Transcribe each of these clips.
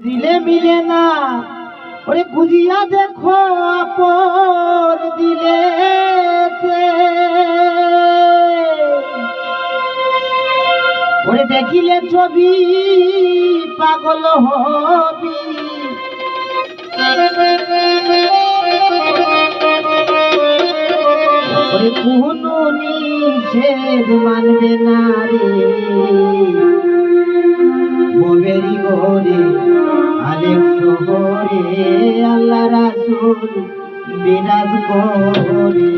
দিলে মিলে না ওরে গুজিয়া দেখো আপন দিলে ওরে দেখিলে ছবি পাগল হবি ওরে কোনো নিষেধ মানবে না রে ববেরি ঘরে আলেক শহরে আল্লাহ রাসূল বিরাজ করে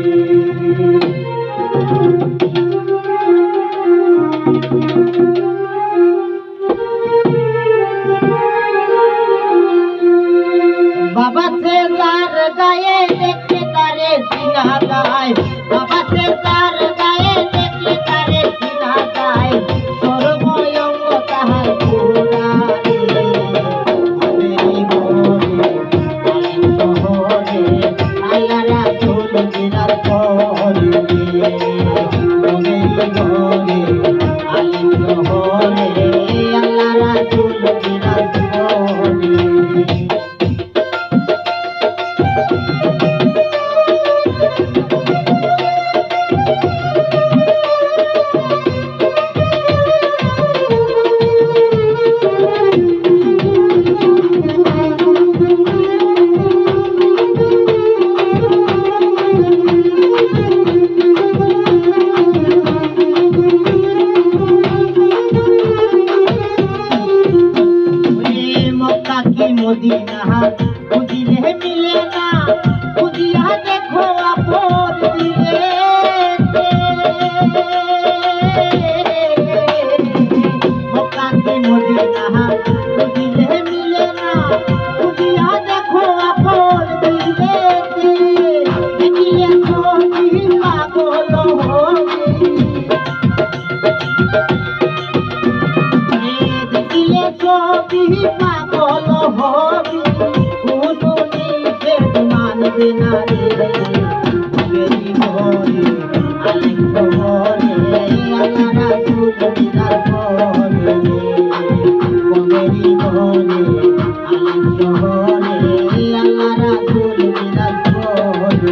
বাবা সে যার গায়ে দেখতে তারে সিনা গায় বাবা সে যার গায়ে দেখতে তারে সিনা গায় সর্বয়ঙ্গ তাহার পুরাণে আবেরি ঘরে আলেম শহরে আল্লাহ রাসূল বিরাজ করে আবেরি ঘরে আলেম শহরে আল্লাহ রাসূল বিরাজ করে মদিনা খুঁজিলে মিলে না খুঁজিয়া দেখো আপন দিলে মক্কাকে মদিনা খুঁজিলে মিলে না খুঁজিয়া দেখো আপন দিলে দেখিলে ছবি পাগল হবি দেখিলে ছবি পাগল হবি কোনো নিষেধ মানবে না রে ববেরি ঘরে আলেম শহরে আল্লাহ রাসূল বিরাজ করে ববেরি ঘরে আলেম শহরে আল্লাহ রাসূল বিরাজ করে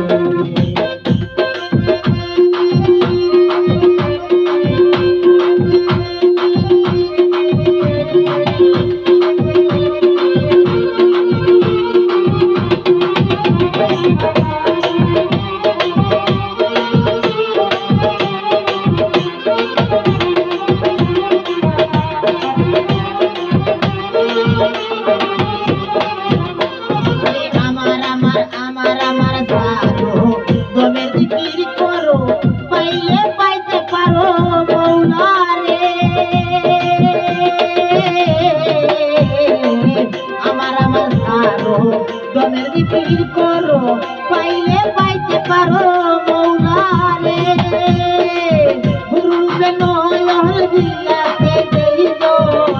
দমের জিকির করো পাইলে পাইতে পারো মৌলা রে গুরুকে নয়ন দিয়াতে দেইজন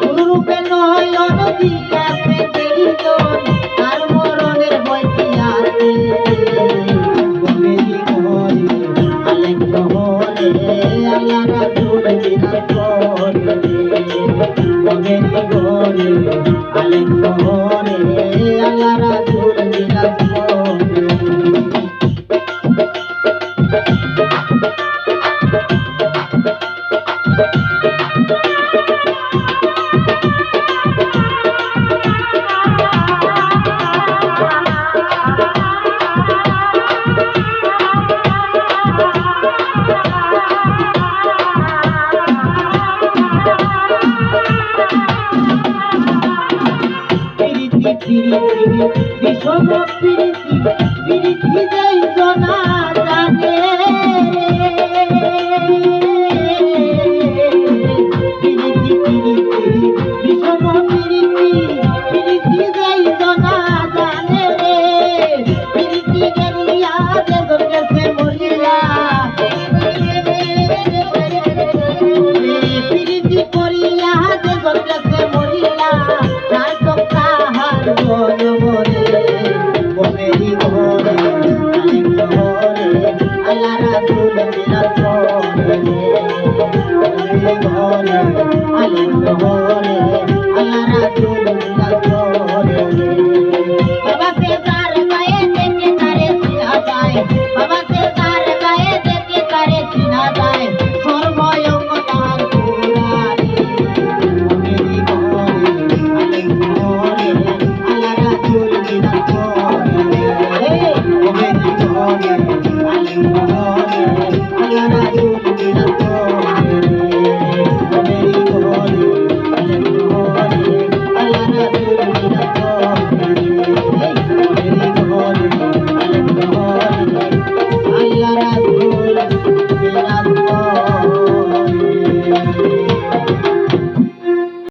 গুরুকে নয়ন দিয়াতে দেইজন তার মরণের ভয় কি আছে ববেরি ঘরে আলেম শহরে আল্লাহ রাসূল বিরাজ করে ববেরি ঘরে আলেম শহরে আল্লাহ রাসূল বিরাজ করে বিষম প্রীতি প্রীতি যাই জনা জানে প্রীতি প্রীতি বিষম প্রীতি প্রীতি যাই জনা জানে প্রীতি গেলিয়া যে গেছে মরিয়া প্রীতি করিয়া যে গেছে মরিয়া তার তো কাহার বলে ববেরি ঘরে আলেম শহরে আলিম শহরে আল্লাহ রাসূল